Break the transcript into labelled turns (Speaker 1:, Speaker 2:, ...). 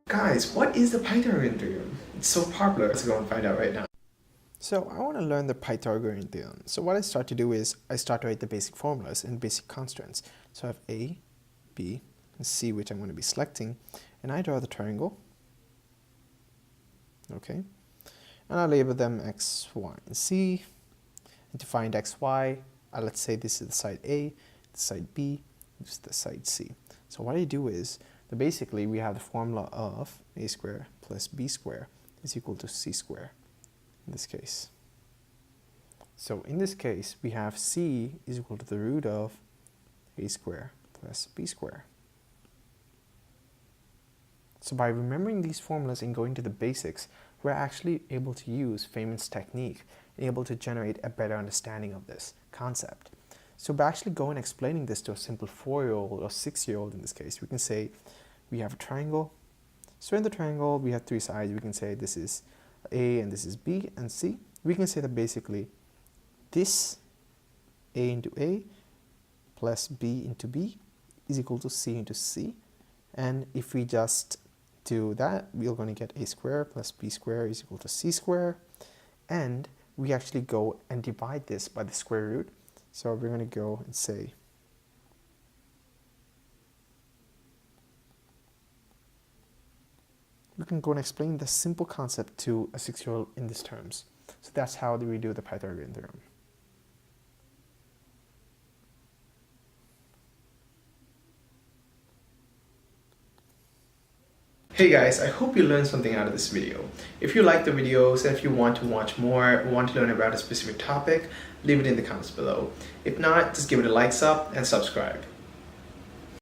Speaker 1: Guys, what is the Pythagorean theorem? It's so popular. Let's go and find out right now.
Speaker 2: So I want to learn the Pythagorean theorem. So what I start to do is I start to write the basic formulas and basic constants. So I have A, B, and C, which I'm going to be selecting, and I draw the triangle. Okay, and I label them X, Y, and Z. And to find X, Y, let's say this is the side A, the side B, this is the side C. So what I do is, basically we have the formula of A squared plus B squared is equal to C squared in this case. So in this case, we have C is equal to the root of A squared plus B squared. So by remembering these formulas and going to the basics, we're actually able to use Feynman's technique and able to generate a better understanding of this concept. So by actually going and explaining this to a simple 4-year-old or 6-year-old in this case, we can say we have a triangle. So in the triangle, we have three sides. We can say this is A and this is B and C. We can say that basically this A into A plus B into B is equal to C into C. And if we just do that, we're going to get A squared plus B squared is equal to C squared. And we actually go and divide this by the square root. So we're going to go and say we can go and explain the simple concept to a 6-year-old in these terms. So that's how we do the Pythagorean theorem.
Speaker 1: Hey guys, I hope you learned something out of this video. If you like the videos, and if you want to watch more, want to learn about a specific topic, leave it in the comments below. If not, just give it a likes up and subscribe.